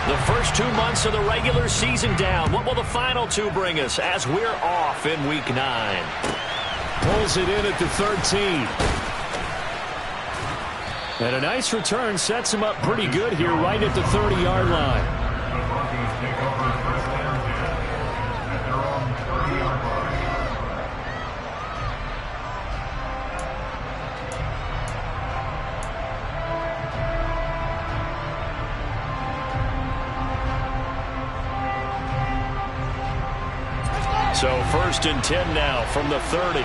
The first 2 months of the regular season down. What will the final two bring us as we're off in Week 9? Pulls it in at the 13. And a nice return sets him up pretty good here right at the 30-yard line. So 1st and 10 now from the 30.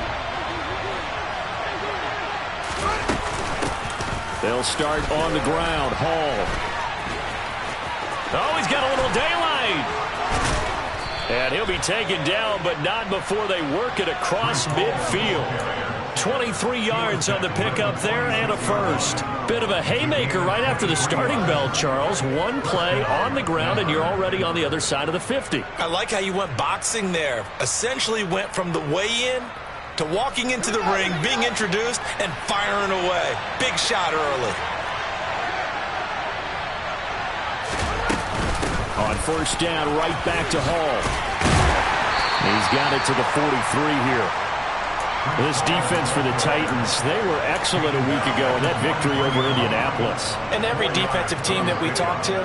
They'll start on the ground. Hall. Oh, he's got a little daylight. And he'll be taken down, but not before they work it across midfield. 23 yards on the pickup there and a first. Bit of a haymaker right after the starting bell, Charles. One play on the ground, and you're already on the other side of the 50. I like how you went boxing there. Essentially went from the weigh-in to walking into the ring, being introduced, and firing away. Big shot early. On 1st down, right back to Hall. He's got it to the 43 here. This defense for the Titans, they were excellent a week ago in that victory over Indianapolis. And every defensive team that we talk to,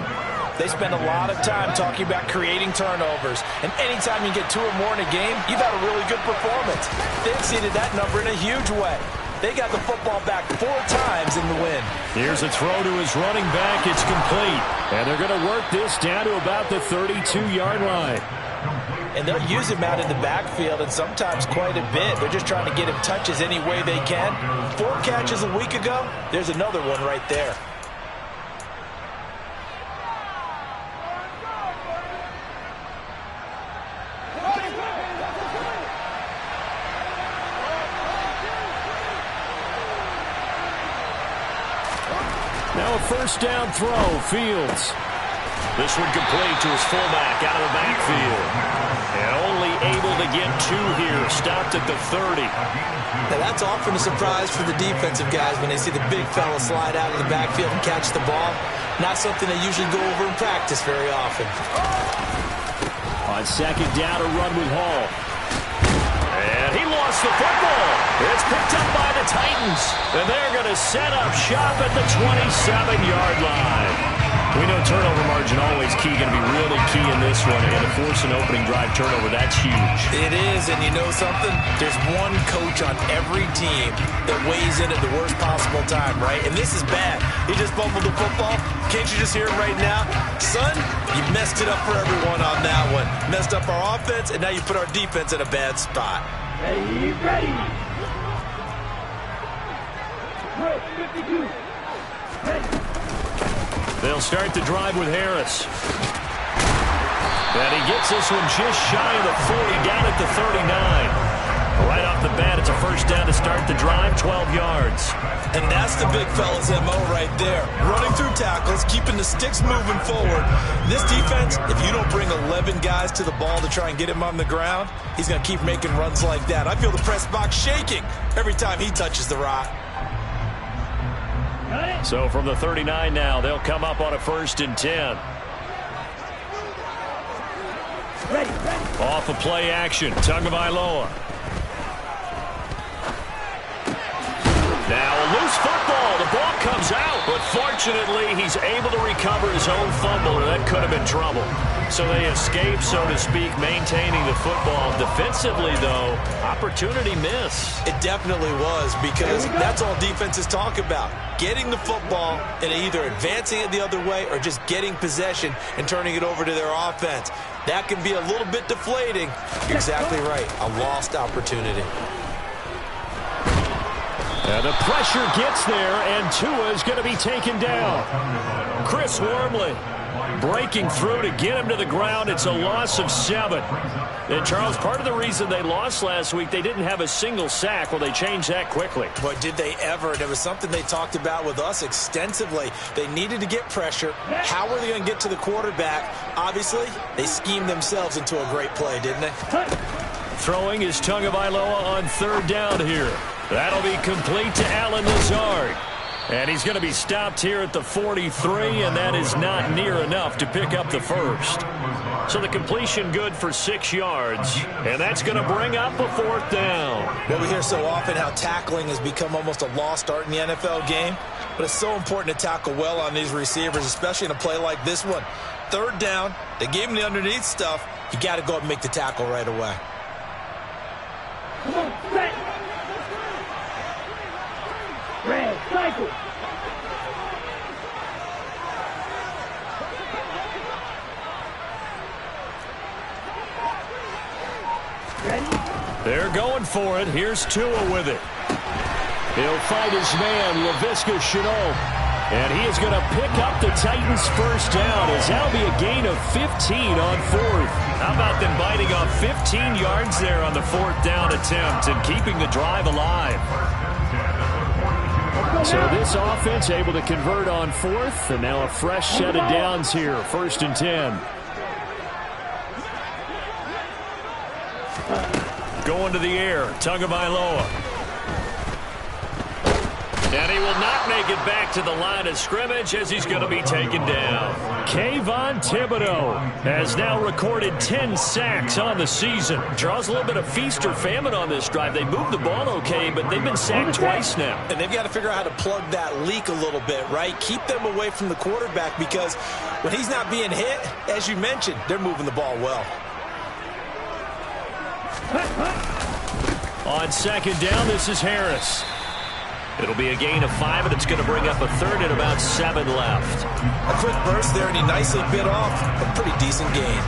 they spend a lot of time talking about creating turnovers. And anytime you get 2 or more in a game, you've had a really good performance. They exceeded that number in a huge way. They got the football back 4 times in the win. Here's a throw to his running back. It's complete. And they're going to work this down to about the 32-yard line. And they'll use him out in the backfield, and sometimes quite a bit. They're just trying to get him touches any way they can. 4 catches a week ago, there's another one right there. Now a 1st down throw, Fields. This one complete to his fullback out of the backfield. And only able to get 2 here. Stopped at the 30. Now that's often a surprise for the defensive guys when they see the big fella slide out of the backfield and catch the ball. Not something they usually go over in practice very often. On 2nd down, a run with Hall. And he lost the football. It's picked up by the Titans. And they're going to set up shop at the 27-yard line. We know turnover margin always key, going to be really key in this one. And to force an opening drive turnover, that's huge. It is, and you know something? There's one coach on every team that weighs in at the worst possible time, right? And this is bad. He just fumbled the football. Can't you just hear him right now? Son, you messed it up for everyone on that one. Messed up our offense, and now you put our defense in a bad spot. Ready. 52. Ready. They'll start the drive with Harris. And he gets this one just shy of the 40, down at the 39. Right off the bat, it's a 1st down to start the drive, 12 yards. And that's the big fella's MO right there. Running through tackles, keeping the sticks moving forward. This defense, if you don't bring 11 guys to the ball to try and get him on the ground, he's going to keep making runs like that. I feel the press box shaking every time he touches the rock. So from the 39 now, they'll come up on a 1st and 10. Ready. Off of play action, Tagovailoa. Now a loose football. The ball comes out, but fortunately he's able to recover his own fumble, and that could have been trouble. So they escape, so to speak, maintaining the football. Defensively, though, opportunity miss. It definitely was, because that's all defenses talk about. Getting the football and either advancing it the other way or just getting possession and turning it over to their offense. That can be a little bit deflating. You're exactly right. A lost opportunity. And the pressure gets there, and Tua is going to be taken down. Chris Wormley breaking through to get him to the ground. It's a loss of 7. And, Charles, part of the reason they lost last week, they didn't have a single sack. Well, they changed that quickly. Boy, did they ever. And it was something they talked about with us extensively. They needed to get pressure. How were they going to get to the quarterback? Obviously, they schemed themselves into a great play, didn't they? Throwing is Tagovailoa on 3rd down here. That'll be complete to Allen Lazard. And he's going to be stopped here at the 43, and that is not near enough to pick up the first. So the completion good for 6 yards, and that's going to bring up a 4th down. Well, we hear so often how tackling has become almost a lost art in the NFL game, but it's so important to tackle well on these receivers, especially in a play like this one. 3rd down, they gave him the underneath stuff. You got to go up and make the tackle right away. Come on, set. Red, cycle. Ready? They're going for it. Here's Tua with it. He'll fight his man, Laviska Shenault. And he is going to pick up the Titans' first down, as that'll be a gain of 15 on 4th. How about them biting off 15 yards there on the 4th down attempt and keeping the drive alive? So this offense able to convert on 4th, and now a fresh set of downs here, 1st and 10. Going to the air, Tagovailoa. And he will not make it back to the line of scrimmage as he's going to be taken down. Kayvon Thibodeau has now recorded 10 sacks on the season. Draws a little bit of feast or famine on this drive. They moved the ball okay, but they've been sacked twice now. And they've got to figure out how to plug that leak a little bit, right? Keep them away from the quarterback, because when he's not being hit, as you mentioned, they're moving the ball well. On 2nd down, this is Harris. It'll be a gain of 5, and it's going to bring up a 3rd and about 7 left. A quick burst there, and he nicely bit off a pretty decent gain.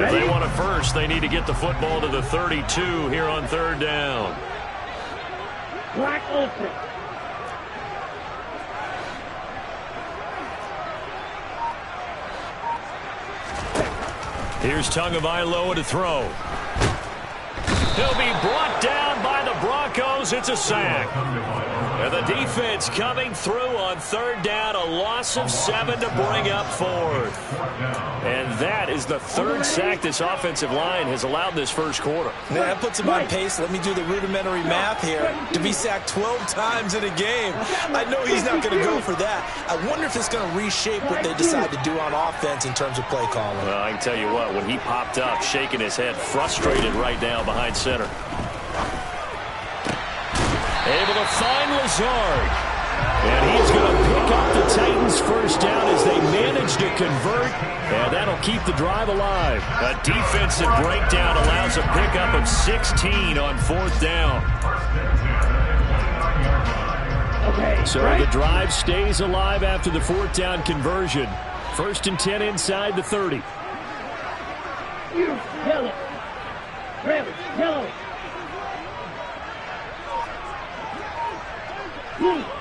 If they want a first, they need to get the football to the 32 here on 3rd down. Black open. Here's Tagovailoa to throw. He'll be brought down by the Broncos. It's a sack. And the defense coming through on 3rd down. A loss of 7 to bring up 4th. And that is the 3rd sack this offensive line has allowed in this first quarter. Yeah, that puts him on pace. Let me do the rudimentary math here. To be sacked 12 times in a game. I know he's not going to go for that. I wonder if it's going to reshape what they decide to do on offense in terms of play calling. Well, I can tell you what, when he popped up, shaking his head, frustrated right now behind center. Able to find Lazard. And he's going to pick up the Titans' first down as they manage to convert. And that'll keep the drive alive. A defensive breakdown allows a pickup of 16 on 4th down. So the drive stays alive after the 4th down conversion. 1st and 10 inside the 30. Yellow. Red, yellow.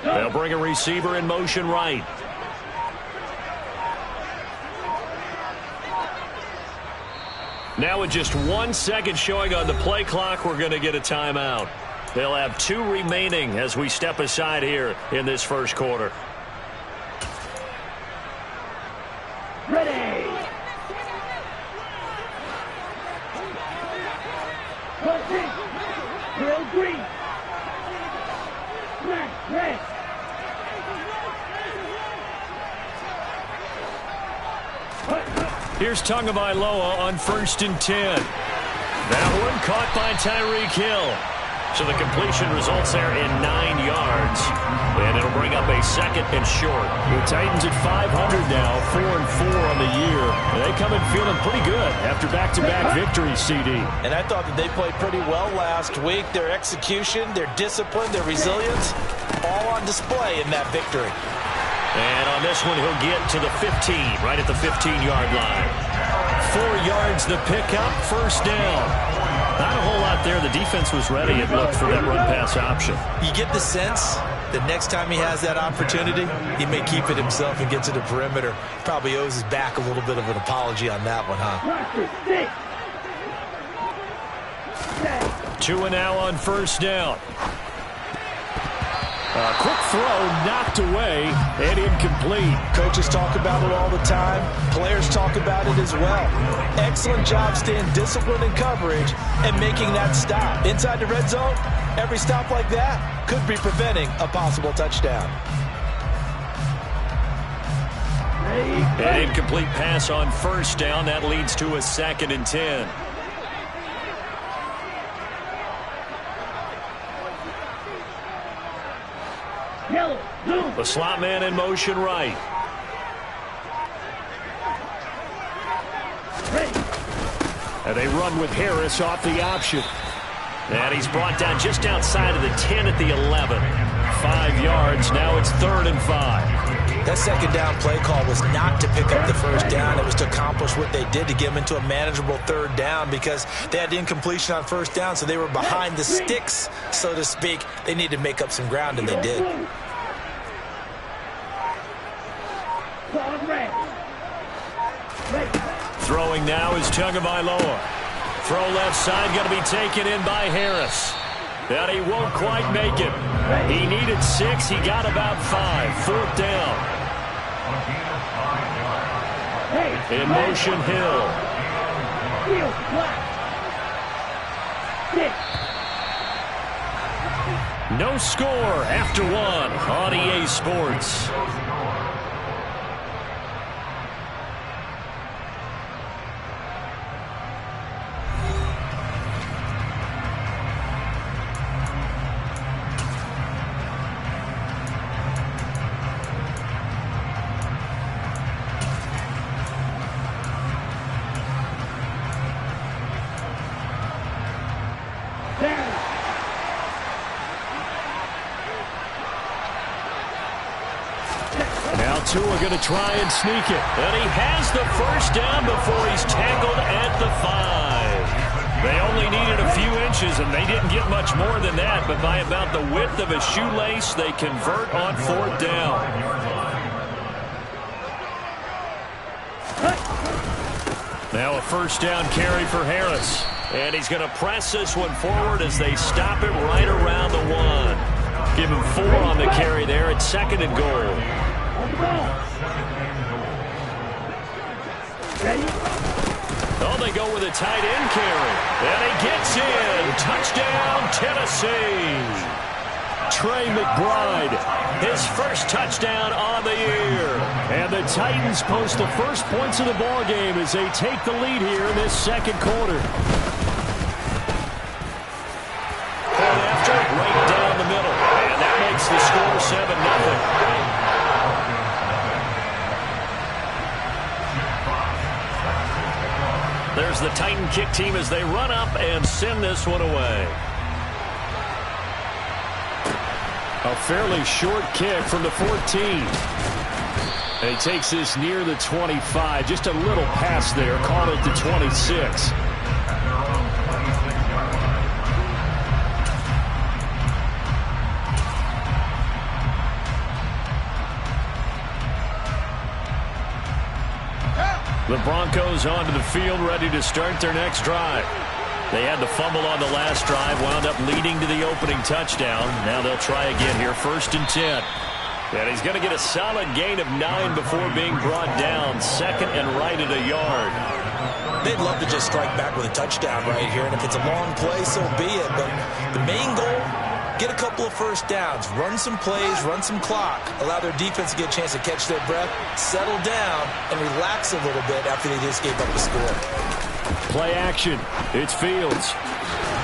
They'll bring a receiver in motion right. Now with just 1 second showing on the play clock, we're going to get a timeout. They'll have 2 remaining as we step aside here in this first quarter. Ready. Real green. Red. Here's Tagovailoa on 1st and 10. That one caught by Tyreek Hill. So the completion results there in 9 yards. And it'll bring up a 2nd and short. The Titans at 500 now, 4-4 on the year. And they come in feeling pretty good after back-to-back victories, CD. And I thought that they played pretty well last week. Their execution, their discipline, their resilience, all on display in that victory. And on this one, he'll get to the 15, right at the 15-yard line. 4 yards the pickup, 1st down. Not a whole lot there. The defense was ready and looked for that run-pass option. You get the sense that next time he has that opportunity, he may keep it himself and get to the perimeter. Probably owes his back a little bit of an apology on that one, huh? 2 and now on 1st down. Quick throw knocked away and incomplete. Coaches talk about it all the time. Players talk about it as well. Excellent job staying disciplined in coverage and making that stop. Inside the red zone, every stop like that could be preventing a possible touchdown. An incomplete pass on first down. That leads to a 2nd and 10. Yellow, blue. The slot man in motion right. Ready. And they run with Harris off the option. And he's brought down just outside of the 10 at the 11. 5 yards. Now it's 3rd and 5. That second down play call was not to pick up the first down. It was to accomplish what they did to get them into a manageable 3rd down because they had incompletion on first down, so they were behind the sticks, so to speak. They needed to make up some ground, and they did. Throwing now is Tagovailoa. Throw left side, going to be taken in by Harris. And he won't quite make it. He needed 6. He got about 5. 4th down. In motion, Hill. No score after 1 on EA Sports. Tua going to try and sneak it. And he has the first down before he's tackled at the 5. They only needed a few inches, and they didn't get much more than that. But by about the width of a shoelace, they convert on 4th down. Now a first down carry for Harris. And he's going to press this one forward as they stop it right around the 1. Give him 4 on the carry there at 2nd and goal. Oh, they go with a tight end carry. And he gets in. Touchdown, Tennessee. Trey McBride, his first touchdown on the year. And the Titans post the first points of the ball game as they take the lead here in this 2nd quarter. Point after, right down the middle. And that makes the score 7-0. There's the Titan kick team as they run up and send this one away. A fairly short kick from the 14. And he takes this near the 25. Just a little pass there. Caught at the 26. The Broncos onto the field, ready to start their next drive. They had the fumble on the last drive, wound up leading to the opening touchdown. Now they'll try again here, 1st and 10. And he's going to get a solid gain of 9 before being brought down. 2nd and right at a yard. They'd love to just strike back with a touchdown right here, and if it's a long play, so be it. But the main goal, get a couple of first downs, run some plays, run some clock, allow their defense to get a chance to catch their breath, settle down, and relax a little bit after they just gave up the score. Play action. It's Fields.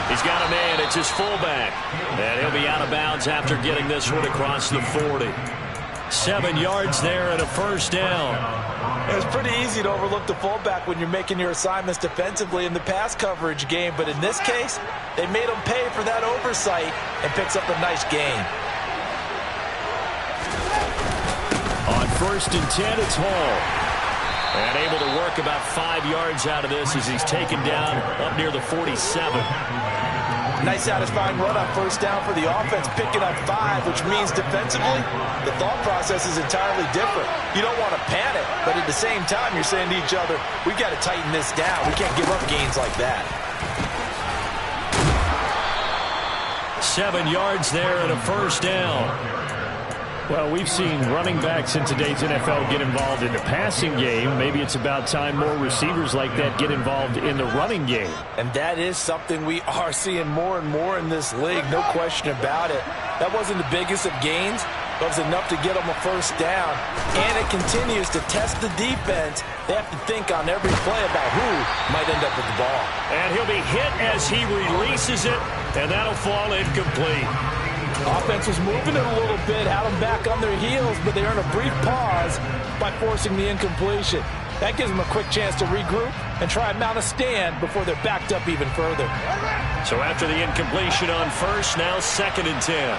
He's got a man. It's his fullback. And he'll be out of bounds after getting this one across the 40. 7 yards there and a first down. It's pretty easy to overlook the fullback when you're making your assignments defensively in the pass coverage game, but in this case, they made him pay for that oversight and picks up a nice gain. On 1st and 10, it's Hall. And able to work about 5 yards out of this as he's taken down up near the 47. Nice satisfying run on first down for the offense, picking up 5, which means defensively, the thought process is entirely different. You don't want to panic, but at the same time, you're saying to each other, we've got to tighten this down. We can't give up gains like that. 7 yards there and a first down. Well, we've seen running backs in today's NFL get involved in the passing game. Maybe it's about time more receivers like that get involved in the running game. And that is something we are seeing more and more in this league, no question about it. That wasn't the biggest of gains, but it was enough to get them a first down. And it continues to test the defense. They have to think on every play about who might end up with the ball. And he'll be hit as he releases it, and that'll fall incomplete. Offense was moving it a little bit, had them back on their heels, but they earned a brief pause by forcing the incompletion. That gives them a quick chance to regroup and try and mount a stand before they're backed up even further. So after the incompletion on first, now 2nd and 10.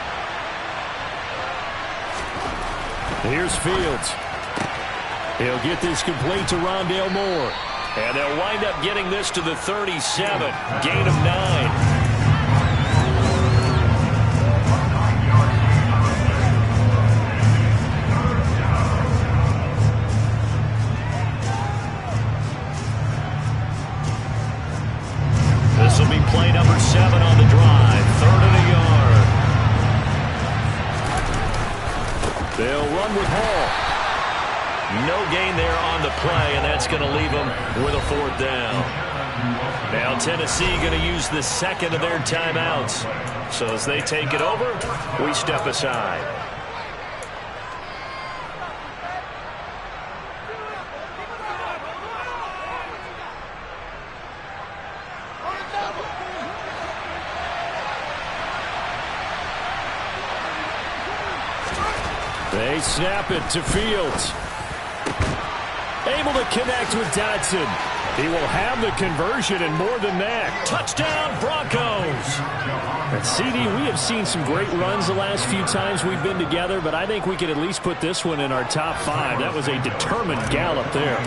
Here's Fields. He'll get this complete to Rondale Moore. And they'll wind up getting this to the 37. Gain of 9. This will be play number 7 on the drive. 3rd and a yard. They'll run with Hall. No gain there on the play, and that's going to leave them with a 4th down. Now Tennessee going to use the second of their timeouts. So as they take it over, we step aside. They snap it to Fields. Able to connect with Dotson. He will have the conversion and more than that. Touchdown, Broncos. And CD, we have seen some great runs the last few times we've been together, but I think we could at least put this one in our top 5. That was a determined gallop there.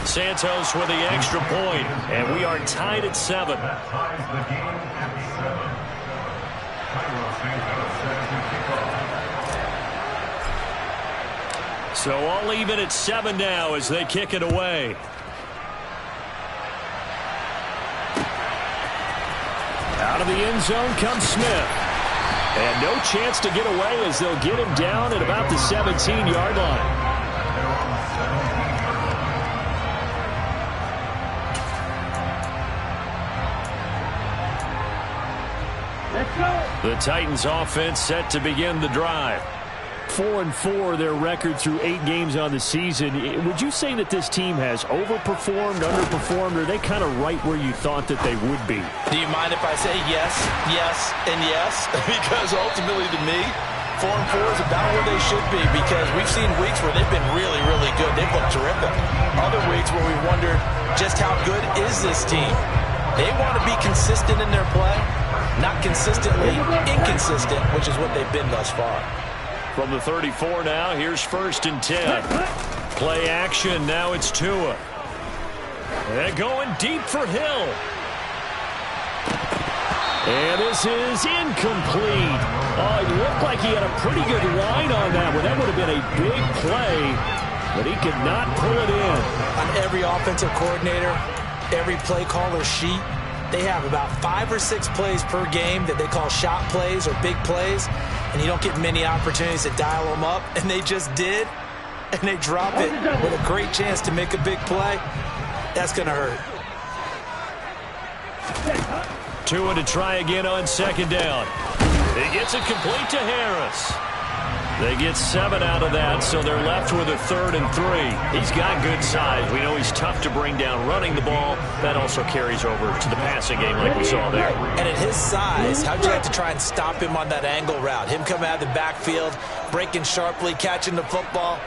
Santos with the extra point, and we are tied at 7. So all even at 7 now as they kick it away. Out of the end zone comes Smith. And no chance to get away as they'll get him down at about the 17-yard line. The Titans offense set to begin the drive. 4-4 their record through 8 games on the season. Would you say that this team has overperformed, underperformed, or are they kind of right where you thought that they would be? Do you mind if I say yes, yes, and yes? Because ultimately to me, 4-4 is about where they should be, because we've seen weeks where they've been really, really good. They've looked terrific. Other weeks where we wondered just how good is this team. They want to be consistent in their play, not consistently inconsistent, which is what they've been thus far. From the 34 now, here's 1st and 10. Play action, now it's Tua. And going deep for Hill. And this is incomplete. Oh, it looked like he had a pretty good line on that one. That would have been a big play, but he could not pull it in. On every offensive coordinator, every play caller sheet, they have about 5 or 6 plays per game that they call shot plays or big plays, and you don't get many opportunities to dial them up, and they just did, and they drop it with a great chance to make a big play. That's going to hurt. Tua to try again on 2nd down. He gets it complete to Harris. They get 7 out of that, so they're left with a 3rd and 3. He's got good size. We know he's tough to bring down running the ball. That also carries over to the passing game like we saw there. And at his size, how'd you like to try and stop him on that angle route? Him coming out of the backfield, breaking sharply, catching the football.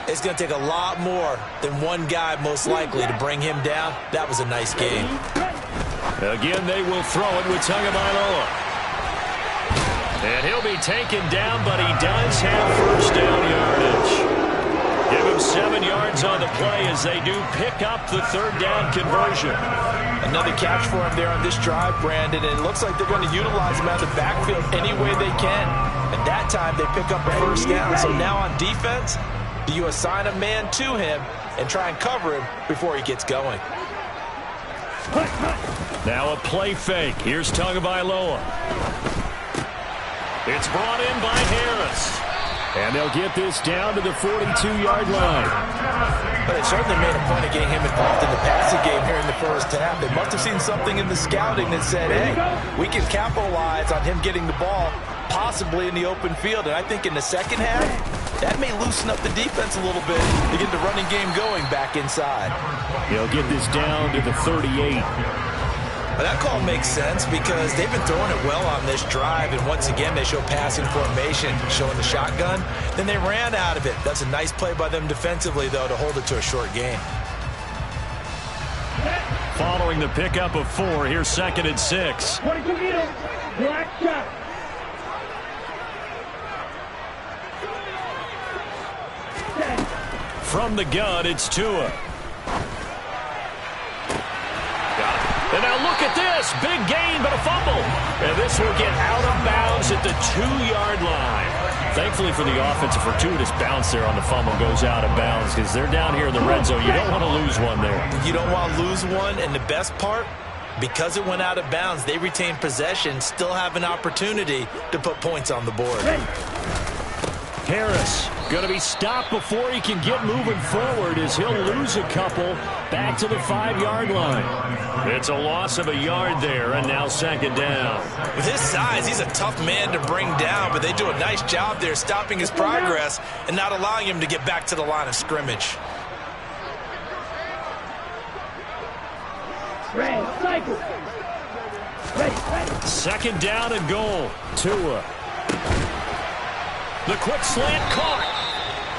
It's going to take a lot more than one guy, most likely, to bring him down. That was a nice game. Again, they will throw it with Tagovailoa. And he'll be taken down, but he does have 1st down yardage. Give him 7 yards on the play as they do pick up the 3rd down conversion. Another catch for him there on this drive, Brandon, and it looks like they're going to utilize him out of the backfield any way they can. And that time they pick up a 1st down. So now on defense, do you assign a man to him and try and cover him before he gets going? Now a play fake. Here's Tagovailoa. It's brought in by Harris. And they'll get this down to the 42-yard line. But they certainly made a point of getting him involved in the passing game here in the first half. They must have seen something in the scouting that said, hey, we can capitalize on him getting the ball, possibly in the open field. And I think in the second half, that may loosen up the defense a little bit to get the running game going back inside. They'll get this down to the 38. But that call makes sense because they've been throwing it well on this drive, and once again they show passing formation, showing the shotgun. Then they ran out of it. That's a nice play by them defensively, though, to hold it to a short gain. Following the pickup of 4, here's 2nd and 6. Black shot. From the gun, it's Tua. And now look at this. Big gain, but a fumble. And this will get out of bounds at the 2-yard line. Thankfully for the offense, a fortuitous bounce there on the fumble goes out of bounds because they're down here in the red zone. You don't want to lose one there. You don't want to lose one, and the best part, because it went out of bounds, they retain possession, still have an opportunity to put points on the board. Harris going to be stopped before he can get moving forward as he'll lose a couple back to the 5-yard line. It's a loss of a yard there, and now 2nd down. With his size, he's a tough man to bring down, but they do a nice job there stopping his progress and not allowing him to get back to the line of scrimmage. Cycle. 2nd down and goal. Tua. The quick slant caught.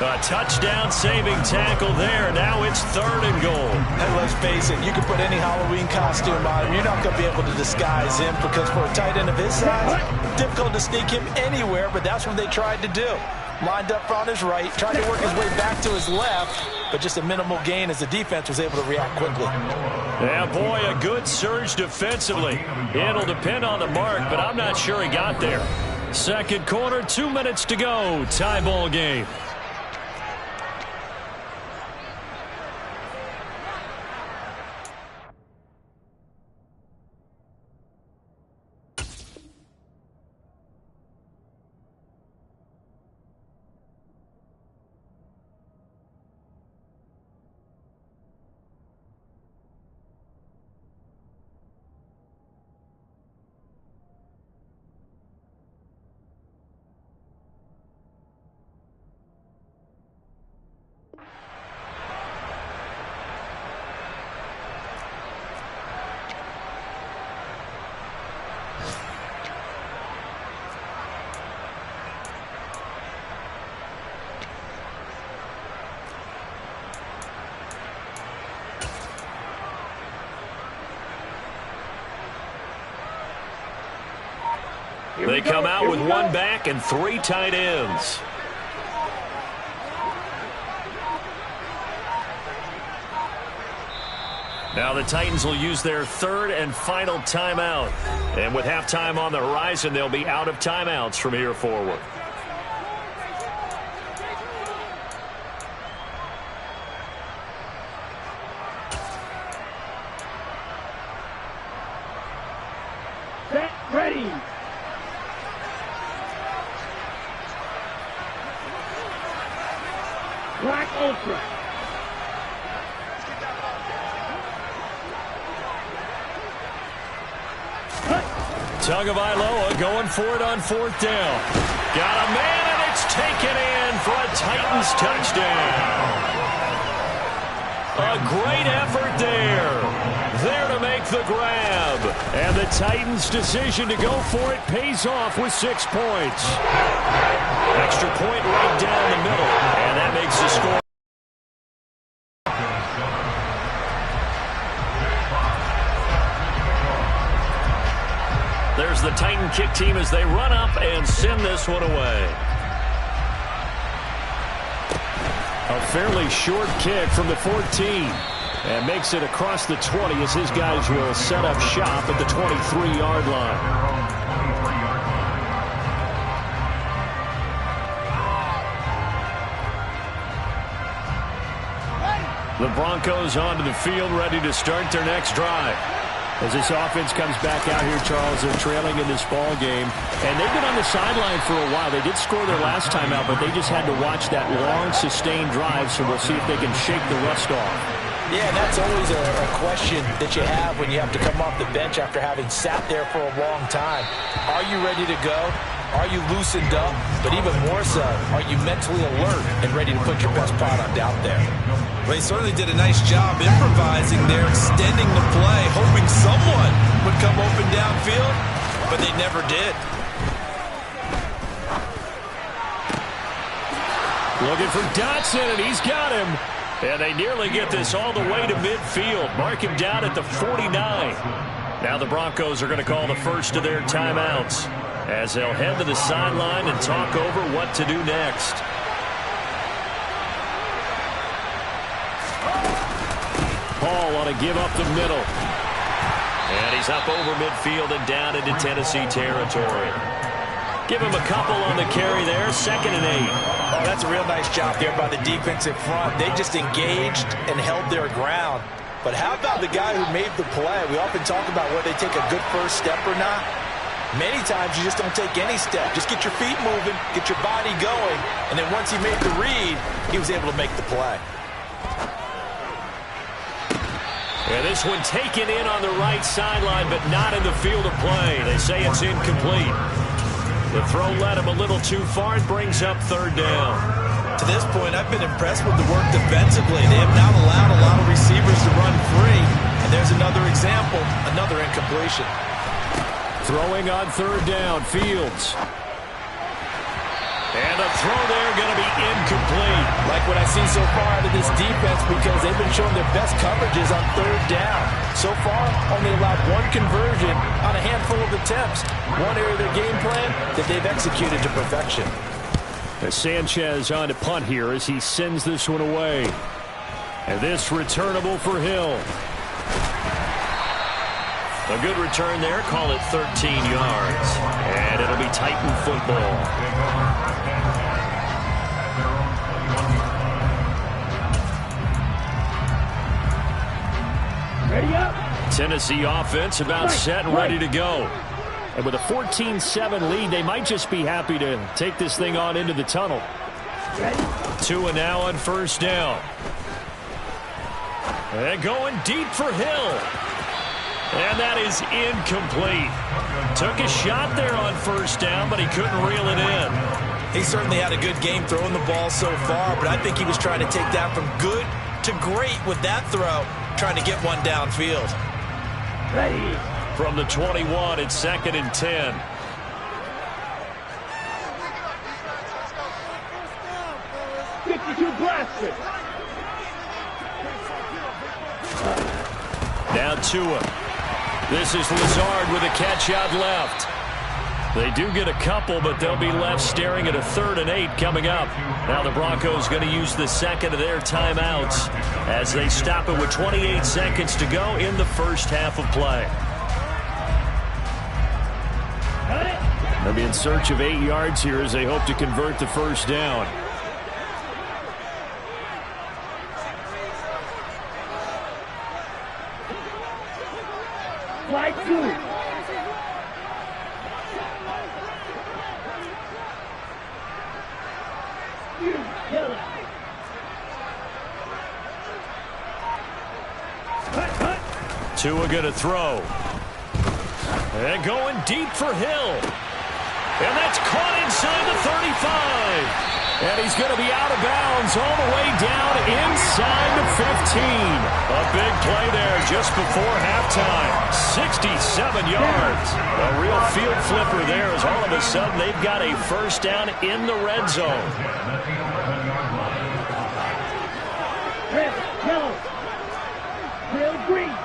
A touchdown-saving tackle there. Now it's 3rd and goal. And let's face it, you can put any Halloween costume on him. You're not going to be able to disguise him because for a tight end of his size, difficult to sneak him anywhere, but that's what they tried to do. Lined up on his right, tried to work his way back to his left, but just a minimal gain as the defense was able to react quickly. Yeah, boy, a good surge defensively. It'll depend on the mark, but I'm not sure he got there. 2nd quarter, 2 minutes to go. Tie ball game. They come out with 1 back and 3 tight ends. Now the Titans will use their 3rd and final timeout. And with halftime on the horizon, they'll be out of timeouts from here forward. Set, ready. Black Ultra. Tagovailoa going for it on 4th down. Got a man, and it's taken in for a Titans touchdown. A great effort there. There to make the grab. And the Titans' decision to go for it pays off with 6 points. Extra point right down the middle. And that makes the score. There's the Titan kick team as they run up and send this one away. A fairly short kick from the 14. And makes it across the 20 as his guys will set up shop at the 23-yard line. The Broncos onto the field ready to start their next drive. As this offense comes back out here, Charles, they're trailing in this ball game. And they've been on the sideline for a while. They did score their last time out, but they just had to watch that long, sustained drive, so we'll see if they can shake the rust off. Yeah, and that's always a question that you have when you have to come off the bench after having sat there for a long time. Are you ready to go? Are you loosened up? But even more so, are you mentally alert and ready to put your best product out there? Well, he certainly did a nice job improvising there, extending the play, hoping someone would come open downfield, but they never did. Looking for Dotson, and he's got him. And they nearly get this all the way to midfield. Mark him down at the 49. Now the Broncos are going to call the first of their timeouts as they'll head to the sideline and talk over what to do next. Paul on a give up the middle. And he's up over midfield and down into Tennessee territory. Give him a couple on the carry there, 2nd and 8. Oh, that's a real nice job there by the defensive front. They just engaged and held their ground. But how about the guy who made the play? We often talk about whether they take a good first step or not. Many times you just don't take any step. Just get your feet moving, get your body going, and then once he made the read, he was able to make the play. And this one taken in on the right sideline, but not in the field of play. They say it's incomplete. The throw led him a little too far and brings up 3rd down. To this point, I've been impressed with the work defensively. They have not allowed a lot of receivers to run free. And there's another example, another incompletion. Throwing on 3rd down, Fields. And the throw there going to be incomplete. Like what I've seen so far out of this defense, because they've been showing their best coverages on 3rd down. So far, only allowed one conversion on a handful of attempts. One area of their game plan that they've executed to perfection. As Sanchez on to punt here as he sends this one away. And this returnable for Hill. A good return there. Call it 13 yards. And it'll be Titan football. Ready up. Tennessee offense about set and ready to go. And with a 14-7 lead, they might just be happy to take this thing on into the tunnel. Tua now on 1st down. And going deep for Hill. And that is incomplete. Took a shot there on 1st down, but he couldn't reel it in. He certainly had a good game throwing the ball so far, but I think he was trying to take that from good to great with that throw, trying to get one downfield. Ready. From the 21, it's 2nd and 10. Blaster. Now Tua. This is Lazard with a catch out left. They do get a couple, but they'll be left staring at a 3rd and 8 coming up. Now the Broncos going to use the 2nd of their timeouts as they stop it with 28 seconds to go in the first half of play. They'll be in search of 8 yards here as they hope to convert the 1st down. Flag 2. Tua going to throw. And going deep for Hill. And that's caught inside the 35. And he's going to be out of bounds all the way down inside the 15. A big play there just before halftime. 67 yards. A real field flipper there as all of a sudden they've got a 1st down in the red zone. Red, yellow, red, green.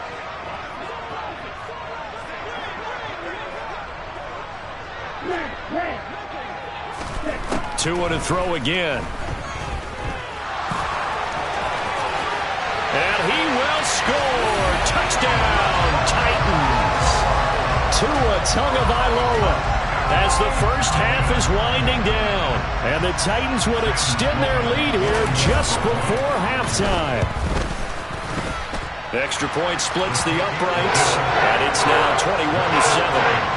Red. Tua to throw again. And he will score. Touchdown, Titans. Tua Tagovailoa as the first half is winding down. And the Titans would extend their lead here just before halftime. Extra point splits the uprights, and it's now 21-7.